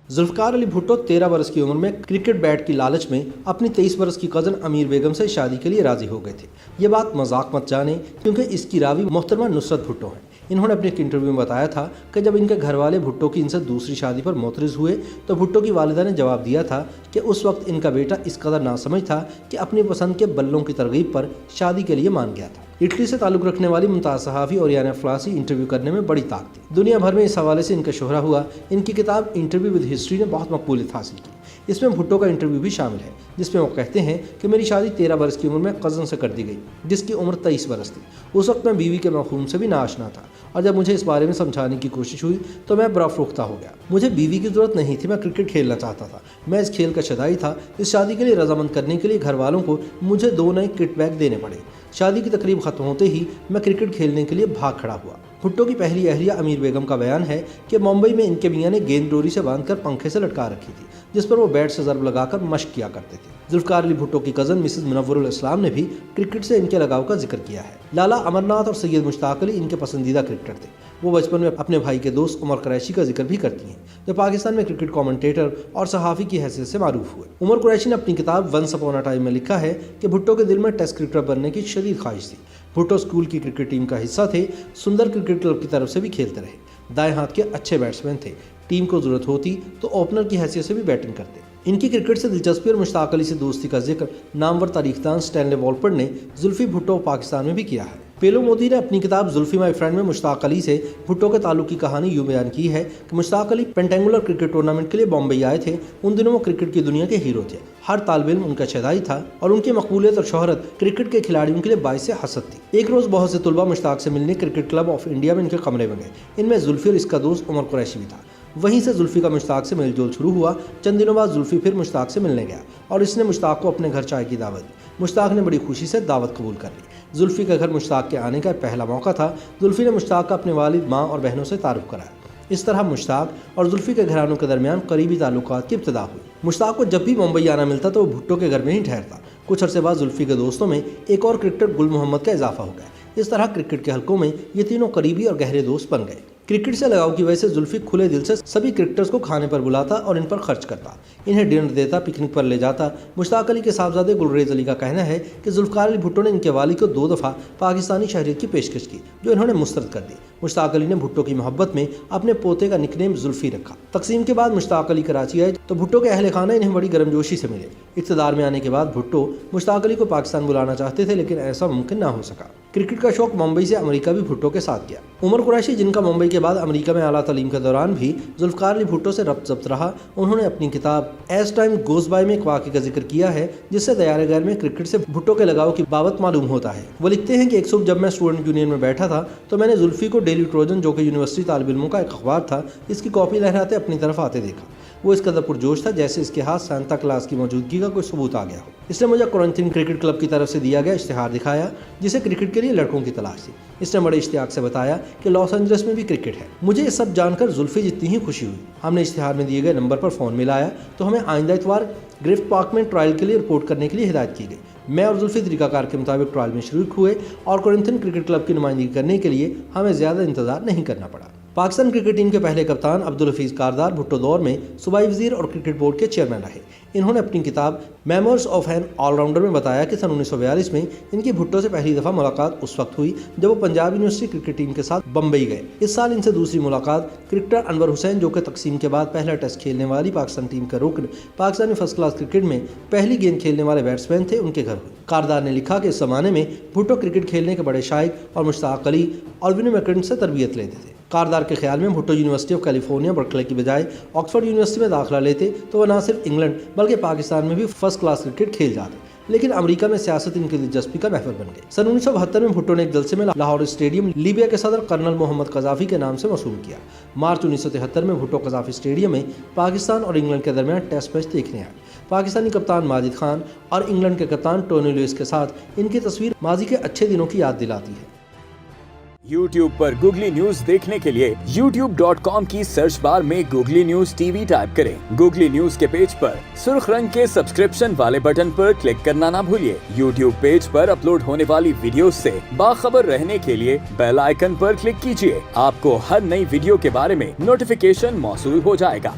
जुल्फकार अली भुट्टो 13 बरस की उम्र में क्रिकेट बैट की लालच में अपनी 23 बरस की कज़न अमीर बेगम से शादी के लिए राजी हो गए थे। ये बात मजाक मत जाने, क्योंकि इसकी रावी मोहतरमा नुसरत भुट्टो हैं। इन्होंने अपने एक इंटरव्यू में बताया था कि जब इनके घर वाले भुट्टो की इनसे दूसरी शादी पर मोतरज़ हुए तो भुट्टो की वालिदा ने जवाब दिया था कि उस वक्त इनका बेटा इस कदर नासमझ था कि अपनी पसंद के बल्लों की तरगीब पर शादी के लिए मान गया था। इटली से ताल्लुक़ रखने वाली मुमताज़ सहाफ़ी ओरियाना फ्लासी इंटरव्यू करने में बड़ी ताक थी। दुनिया भर में इस हवाले से इनका शोहरा हुआ। इनकी किताब इंटरव्यू विद हिस्ट्री ने बहुत मकबूलियत हासिल की। इसमें भुट्टो का इंटरव्यू भी शामिल है, जिसमें वो कहते हैं कि मेरी शादी 13 बरस की उम्र में कज़न से कर दी गई, जिसकी उम्र 23 बरस थी। उस वक्त मैं बीवी के मफ़हूम से भी नाआशना था, और जब मुझे इस बारे में समझाने की कोशिश हुई तो मैं बर्फ़रोख्ता हो गया। मुझे बीवी की ज़रूरत नहीं थी, मैं क्रिकेट खेलना चाहता था। मैं इस खेल का शदाई था। इस शादी के लिए रजामंद करने के लिए घर वालों को मुझे 2 नए किट बैग देने पड़े। शादी की तकरीब ख़त्म होते ही मैं क्रिकेट खेलने के लिए भाग खड़ा हुआ। भुट्टो की पहली अहलिया अमीर बेगम का बयान है कि मुंबई में इनके मियाँ ने गेंद डोरी से बांधकर पंखे से लटका रखी थी, जिस पर वो बैट से ज़रब लगाकर मश्क किया करते थे। जुल्फकार अली भुट्टो की कज़न मिसेस मुनव्वरुल इस्लाम ने भी क्रिकेट से इनके लगाव का जिक्र किया है। लाला अमरनाथ और सैयद मुश्ताक अली इनके पसंदीदा क्रिकेटर थे। वो बचपन में अपने भाई के दोस्त उमर कुरैशी का जिक्र भी करती हैं, जो पाकिस्तान में क्रिकेट कमेंटेटर और सहाफ़ी की हैसियत से मारूफ हुए। उमर कुरैशी ने अपनी किताब वंस अपॉन अ टाइम में लिखा है कि भुट्टो के दिल में टेस्ट क्रिकेटर बनने की शदीद ख्वाहिश थी। भुट्टो स्कूल की क्रिकेट टीम का हिस्सा थे। सुंदर क्रिकेट क्लब की तरफ से भी खेलते रहे। दाएं हाथ के अच्छे बैट्समैन थे। टीम को ज़रूरत होती तो ओपनर की हैसियत से भी बैटिंग करते। इनकी क्रिकेट से दिलचस्पी और मुश्ताक अली से दोस्ती का जिक्र नामवर तारीखदान स्टैनले वॉलपर्ड ने जुल्फी भुट्टो पाकिस्तान में भी किया है। पेलो मोदी ने अपनी किताब जुल्फी माई फ्रेंड में मुश्ताक अली से भुट्टो के ताल्लुक की कहानी यूं बयान की है कि Mushtaq Ali pentangular cricket tournament के लिए बॉम्बे आए थे। उन दिनों वो क्रिकेट की दुनिया के हीरो थे। हर तालिब इल्म उनका शदाई था और उनकी मकबूलियत और शोहरत क्रिकेट के खिलाड़ियों के लिए बाइस हसद थी। एक रोज़ बहुत से तुलबा मुश्ताक से मिलने क्रिकेट क्लब ऑफ इंडिया में इनके कमरे में गए। इनमें जुल्फी और इसका दोस्त उमर कुरैशी भी था। वहीं से जुल्फी का मुश्ताक से मेलजोल शुरू हुआ। चंद दिनों बाद जुल्फी फिर मुश्ताक से मिलने गया और इसने मुश्ताक को अपने घर चाय की दावत दी। मुश्ताक ने बड़ी खुशी से दावत कबूल कर ली। जुल्फी के घर मुश्ताक के आने का पहला मौका था। जुल्फी ने मुश्ताक का अपने वालिद, माँ और बहनों से तारुफ कराया। इस तरह मुश्ताक और जुल्फी के घरानों के दरमियान करीबी ताल्लुकात की इब्तिदा हुई। मुश्ताक को जब भी मुंबई आना मिलता तो वो भुट्टो के घर में ही ठहरता। कुछ अरसे बाद जुल्फी के दोस्तों में एक और क्रिकेटर गुल मोहम्मद का इजाफा हो गया। इस तरह क्रिकेट के हलकों में ये तीनों करीबी और गहरे दोस्त बन गए। क्रिकेट से लगाव की वजह से जुल्फी खुले दिल से सभी क्रिकेटर्स को खाने पर बुलाता और इन पर खर्च करता। इन्हें डिनर देता, पिकनिक पर ले जाता। मुश्ताक अली के साहबजादे गुलरेज अली का कहना है कि जुल्फकार अली भुट्टो ने इनके वालिद को 2 दफ़ा पाकिस्तानी शहरियत की पेशकश की, जो इन्होंने मुस्तरद कर दी। मुश्ताक अली ने भुट्टो की मोहब्बत में अपने पोते का निकनेम जुल्फी रखा। तकसीम के बाद मुश्ताक अली कराची आए तो भुट्टो के अहले खाना इन्हें बड़ी गर्मजोशी से मिले। इक़्तिदार में आने के बाद भुट्टो मुश्ताक अली को पाकिस्तान बुलाना चाहते थे, लेकिन ऐसा मुमकिन ना हो सका। क्रिकेट का शौक मुंबई से अमेरिका भी भुट्टो के साथ गया। उमर कुरैशी, जिनका मुंबई के बाद अमेरिका में आला तालीम के दौरान भी जुल्फकार अली भुट्टो से रब्त ज़ब्त रहा, उन्होंने अपनी किताब एज टाइम गोज़ बाय में एक वाक़े का जिक्र किया है, जिससे दयारे गैर में क्रिकेट से भुट्टो के लगाव की बाबत मालूम होता है। वो लिखते हैं कि एक सुबह जब मैं स्टूडेंट यूनियन में बैठा था तो मैंने जुल्फी को डेली ट्रोजन, जो कि यूनिवर्सिटी तालिब इल्मों का एक अखबार था, इसकी कॉपी लहराते अपनी तरफ आते देखा। वो इस कदर पुरजोश था जैसे इसके हाथ सांता क्लास की मौजूदगी का कोई सबूत आ गया हो। इसने मुझे कोरिंथियन क्रिकेट क्लब की तरफ से दिया गया इश्तिहार दिखाया, जिसे क्रिकेट के लिए लड़कों की तलाश थी। इसने बड़े इश्तियाक से बताया कि लॉस एंजल्स में भी क्रिकेट है। मुझे ये सब जानकर जुल्फी जितनी ही खुशी हुई। हमने इश्तिहार में दिए गए नंबर पर फ़ोन मिलाया तो हमें आइंदा इतवार ग्रिफ्ट पार्क में ट्रायल के लिए रिपोर्ट करने के लिए हिदायत की गई। मैं और जुल्फी तरीकाकार के मुताबिक ट्रायल में शरीक हुए और कोरिंथियन क्रिकेट क्लब की नुमाइंदगी करने के लिए हमें ज़्यादा इंतजार नहीं करना पड़ा। पाकिस्तान क्रिकेट टीम के पहले कप्तान अब्दुल हफीज़ कारदार भुट्टो दौर में सूबाई वज़ीर और क्रिकेट बोर्ड के चेयरमैन रहे। इन्होंने अपनी किताब मेमोर्स ऑफ एन ऑलराउंडर में बताया कि सन 1942 में इनकी भुट्टो से पहली दफ़ा मुलाकात उस वक्त हुई जब वो पंजाब यूनिवर्सिटी क्रिकेट टीम के साथ बम्बई गए। इस साल इनसे दूसरी मुलाकात क्रिकेटर अनवर हुसैन, जो कि तकसीम के बाद पहला टेस्ट खेलने वाली पाकिस्तान टीम का रुकन, पाकिस्तानी फर्स्ट क्लास क्रिकेट में पहली गेंद खेलने वाले बैट्समैन थे, उनके घर हुई। कारदार ने लिखा कि इस ज़माने में भुट्टो क्रिकेट खेलने के बड़े शाइक और मुश्ताक अली और विनी मैकेंट से तरबियत लेते थे। कारदार के ख्याल में Bhutto university of California Berkeley की बजाय ऑक्सफोर्ड यूनिवर्सिटी में दाखिला लेते तो वह न सिर्फ इंग्लैंड बल्कि पाकिस्तान में भी फर्स्ट क्लास क्रिकेट खेल जाते। लेकिन अमेरिका में सियासत इनकी दिलचस्पी का महवर बन गई। सन 1972 में भुट्टो ने एक जलसे में लाहौर स्टेडियम लीबिया के सदर कर्नल मोहम्मद कज़ाफ़ी के नाम से मौसूम किया। मार्च 1973 में भुट्टो कज़ाफ़ी स्टेडियम में पाकिस्तान और इंग्लैंड के दरमियान टेस्ट मैच देखने आए। पाकिस्तानी कप्तान माजिद खान और इंग्लैंड के कप्तान टोनी लुइस के साथ इनकी तस्वीर माजी के अच्छे दिनों की याद दिलाती है। YouTube पर गूगली न्यूज देखने के लिए youtube.com की सर्च बार में गूगली न्यूज टीवी टाइप करें। गूगली न्यूज के पेज पर सुर्ख रंग के सब्सक्रिप्शन वाले बटन पर क्लिक करना ना भूलिए। YouTube पेज पर अपलोड होने वाली वीडियोस से बाखबर रहने के लिए बेल आइकन पर क्लिक कीजिए। आपको हर नई वीडियो के बारे में नोटिफिकेशन मौसूल हो जाएगा।